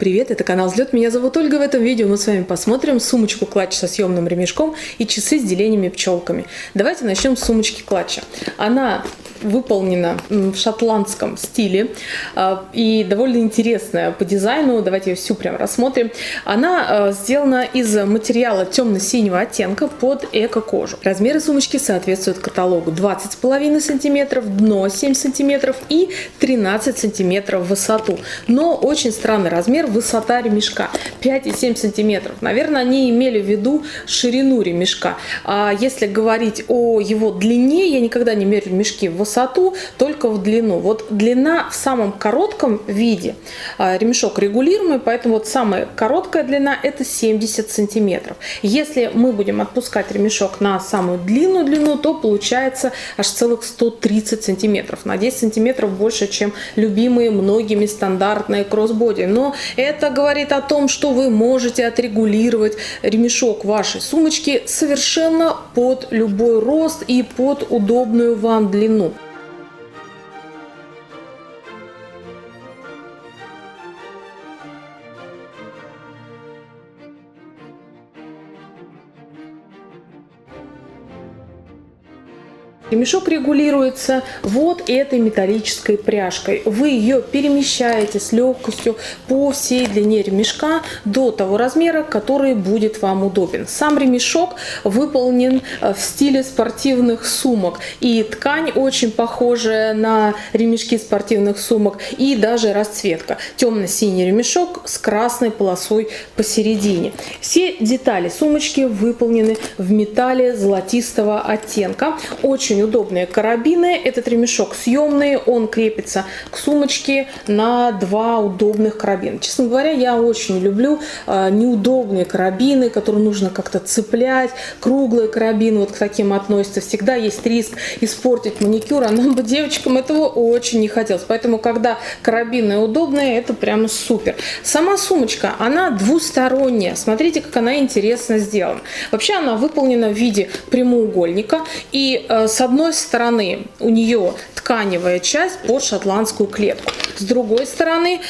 Привет, это канал Взлет, меня зовут Ольга. В этом видео мы с вами посмотрим сумочку-клатч со съемным ремешком и часы с делениями пчелками. Давайте начнем с сумочки-клатча. Она выполнена в шотландском стиле и довольно интересная по дизайну. Давайте ее всю прям рассмотрим. Она сделана из материала темно-синего оттенка под эко-кожу. Размеры сумочки соответствуют каталогу: 20,5 см, дно 7 см и 13 см в высоту. Но очень странный размер, высота ремешка 5,7 см. Наверное, они имели в виду ширину ремешка. А если говорить о его длине, я никогда не меряю ремешки в высоту, только в длину. Вот длина в самом коротком виде. Ремешок регулируемый, поэтому вот самая короткая длина — это 70 см. Если мы будем отпускать ремешок на самую длинную длину, то получается аж целых 130 см. На 10 см больше, чем любимые многими стандартные кроссбоди. Но это говорит о том, что вы можете отрегулировать ремешок вашей сумочки совершенно под любой рост и под удобную вам длину. Ремешок регулируется вот этой металлической пряжкой. Вы ее перемещаете с легкостью по всей длине ремешка до того размера, который будет вам удобен. Сам ремешок выполнен в стиле спортивных сумок. И ткань очень похожая на ремешки спортивных сумок. И даже расцветка. Темно-синий ремешок с красной полосой посередине. Все детали сумочки выполнены в металле золотистого оттенка. Очень удобные карабины. Этот ремешок съемный, он крепится к сумочке на два удобных карабина. Честно говоря, я очень люблю неудобные карабины, которые нужно как-то цеплять. Круглые карабины вот к таким относятся. Всегда есть риск испортить маникюр, а нам бы, девочкам, этого очень не хотелось. Поэтому, когда карабины удобные, это прямо супер. Сама сумочка, она двусторонняя. Смотрите, как она интересно сделана. Вообще она выполнена в виде прямоугольника, и с одной стороны у нее тканевая часть под шотландскую клетку. С другой стороны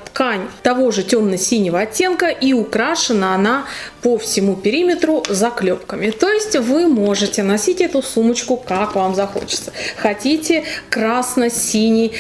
ткань того же темно-синего оттенка, и украшена она по всему периметру заклепками. То есть вы можете носить эту сумочку как вам захочется. Хотите красно-синий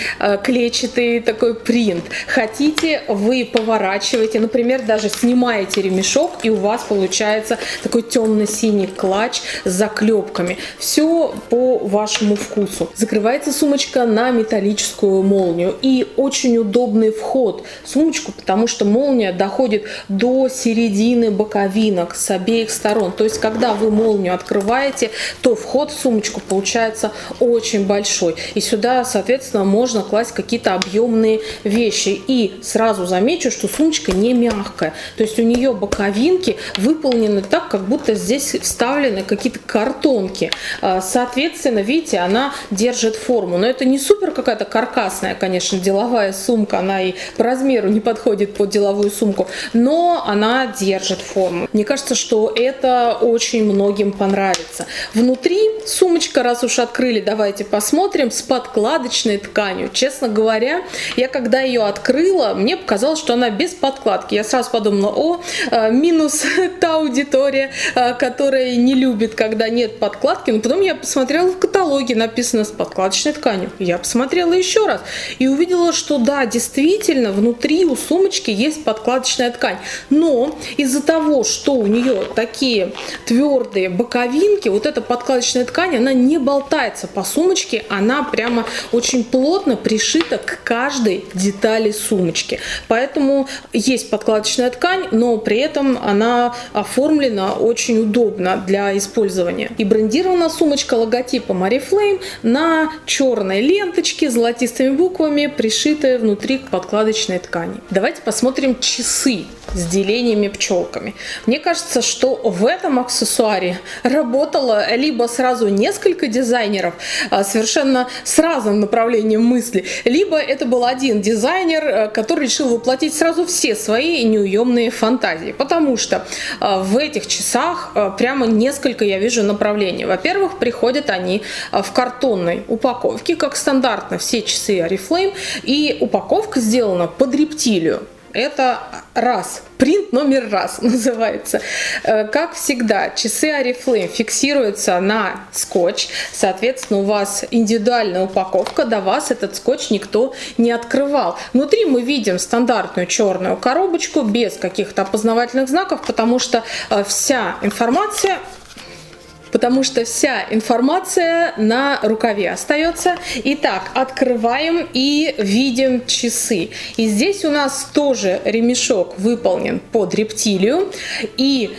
клетчатый такой принт, хотите, вы поворачиваете, например, даже снимаете ремешок, и у вас получается такой темно-синий клатч с заклепками. Все по вашему вкусу. Закрывается сумочка на металлическую молнию, и очень удобный вход в сумочку, потому что молния доходит до середины боковинок с обеих сторон. То есть, когда вы молнию открываете, то вход в сумочку получается очень большой. И сюда, соответственно, можно класть какие-то объемные вещи. И сразу замечу, что сумочка не мягкая. То есть у нее боковинки выполнены так, как будто здесь вставлены какие-то картонки. Соответственно, видите, она держит форму. Но это не супер какая-то каркасная, конечно, деловая сумка. Она и по размеру не подходит под деловую сумку. Но она держит форму. Мне кажется, что это очень многим понравится. Внутри сумочка, раз уж открыли, давайте посмотрим, с подкладочной тканью. Честно говоря, я когда ее открыла, мне показалось, что она без подкладки. Я сразу подумала: минус та аудитория, которая не любит, когда нет подкладки. Но потом я посмотрела в каталоге, написано с подкладочной тканью. Я посмотрела еще раз и увидела, что да, действительно, внутри у сумочки есть подкладочная ткань. Но из-за того, что у нее такие твердые боковинки, вот эта подкладочная ткань, она не болтается по сумочке, она прямо очень плотно пришита к каждой детали сумочки. Поэтому есть подкладочная ткань, но при этом она оформлена очень удобно для использования. И брендирована сумочка логотипом Oriflame на черной ленточке с золотистыми буквами, пришитые внутри к подкладочной ткани. Давайте посмотрим часы с делениями пчелками. Мне кажется, что в этом аксессуаре работало либо сразу несколько дизайнеров совершенно с разным направлением мысли, либо это был один дизайнер, который решил воплотить сразу все свои неуемные фантазии. Потому что в этих часах прямо несколько я вижу направлений. Во-первых, приходят они в картонной упаковке, как стандартно все часы Oriflame, и упаковка сделана под рептилию. Это раз. Принт номер раз называется. Как всегда, часы Oriflame фиксируются на скотч. Соответственно, у вас индивидуальная упаковка. До вас этот скотч никто не открывал. Внутри мы видим стандартную черную коробочку без каких-то опознавательных знаков, потому что вся информация на рукаве остается. Итак, открываем и видим часы. И здесь у нас тоже ремешок выполнен под рептилию и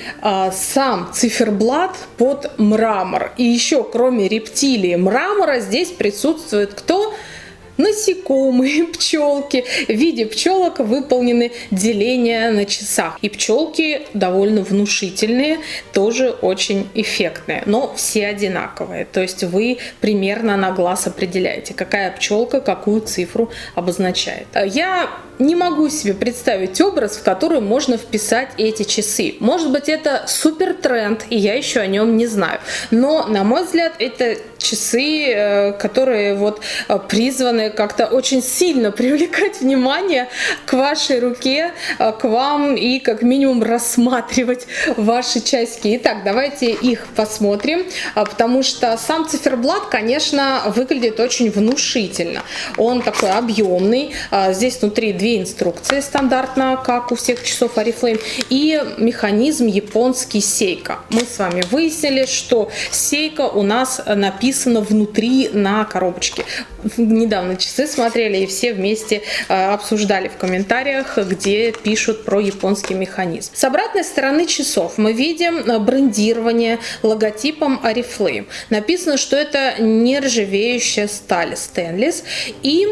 сам циферблат под мрамор. И еще кроме рептилии мрамора здесь присутствует кто? Насекомые, пчелки. В виде пчелок выполнены деления на часах. И пчелки довольно внушительные, тоже очень эффектные, но все одинаковые. То есть вы примерно на глаз определяете, какая пчелка какую цифру обозначает. Я не могу себе представить образ, в который можно вписать эти часы. Может быть, это супер тренд, и я еще о нем не знаю. Но, на мой взгляд, это часы, которые вот призваны как-то очень сильно привлекать внимание к вашей руке, к вам и как минимум рассматривать ваши часики. Итак, давайте их посмотрим, потому что сам циферблат, конечно, выглядит очень внушительно. Он такой объемный. Здесь внутри две инструкции стандартно, как у всех часов Oriflame, и механизм японский Seiko. Мы с вами выяснили, что Seiko у нас написано внутри на коробочке. Недавно часы смотрели и все вместе обсуждали в комментариях, где пишут про японский механизм. С обратной стороны часов мы видим брендирование логотипом Oriflame. Написано, что это нержавеющая сталь Stainless, и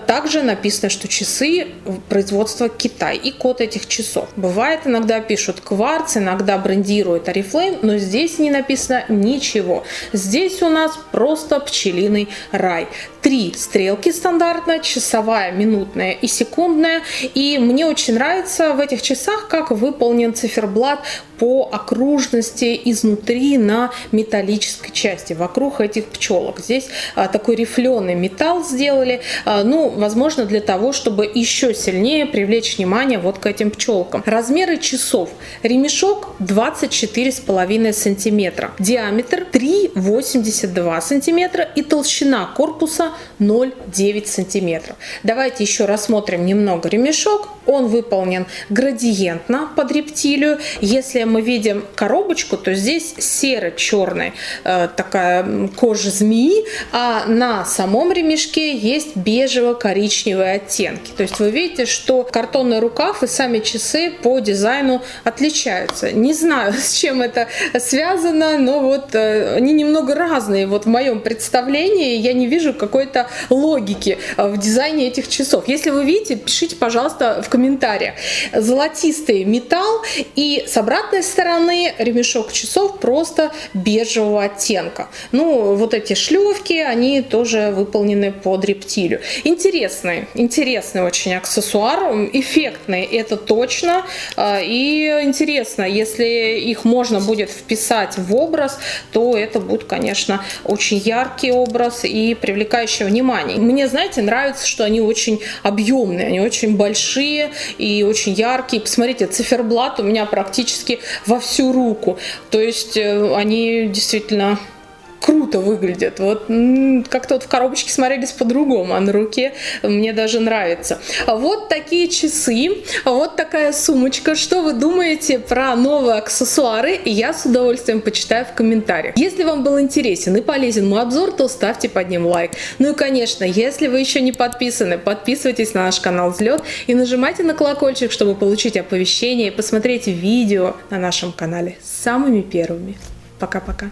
также написано, что часы производства Китай и код этих часов. Бывает, иногда пишут кварц, иногда брендируют Oriflame, но здесь не написано ничего. Здесь у нас просто пчелиный рай. 3 стрелки стандартно, часовая, минутная и секундная. И мне очень нравится в этих часах, как выполнен циферблат по окружности изнутри на металлической части, вокруг этих пчелок. Здесь такой рифленый металл сделали, ну, возможно, для того, чтобы еще сильнее привлечь внимание вот к этим пчелкам. Размеры часов. Ремешок 24,5 сантиметра, диаметр 3,82 сантиметра и толщина корпуса 0,9 сантиметров. Давайте еще рассмотрим немного ремешок. Он выполнен градиентно под рептилию. Если мы видим коробочку, то здесь серо-черная такая кожа змеи, а на самом ремешке есть бежево-коричневые оттенки. То есть вы видите, что картонный рукав и сами часы по дизайну отличаются. Не знаю, с чем это связано, но вот они немного разные. Вот в моем представлении я не вижу какой-то логики в дизайне этих часов. Если вы видите, пишите, пожалуйста, в комментариях. Золотистый металл, и с обратной стороны ремешок часов просто бежевого оттенка. Ну, вот эти шлевки, они тоже выполнены под рептилию. Интересный очень аксессуар, эффектный, это точно. И интересно, если их можно будет вписать в образ, то это будет, конечно, очень яркий образ и привлекающий внимание. Мне, знаете, нравится, что они очень объемные, они очень большие и очень яркие. Посмотрите, циферблат у меня практически во всю руку. То есть они действительно круто выглядят. Вот как-то вот в коробочке смотрелись по-другому, а на руке мне даже нравится. Вот такие часы, вот такая сумочка. Что вы думаете про новые аксессуары? Я с удовольствием почитаю в комментариях. Если вам был интересен и полезен мой обзор, то ставьте под ним лайк. Ну и, конечно, если вы еще не подписаны, подписывайтесь на наш канал Взлет и нажимайте на колокольчик, чтобы получить оповещения и посмотреть видео на нашем канале самыми первыми. Пока-пока.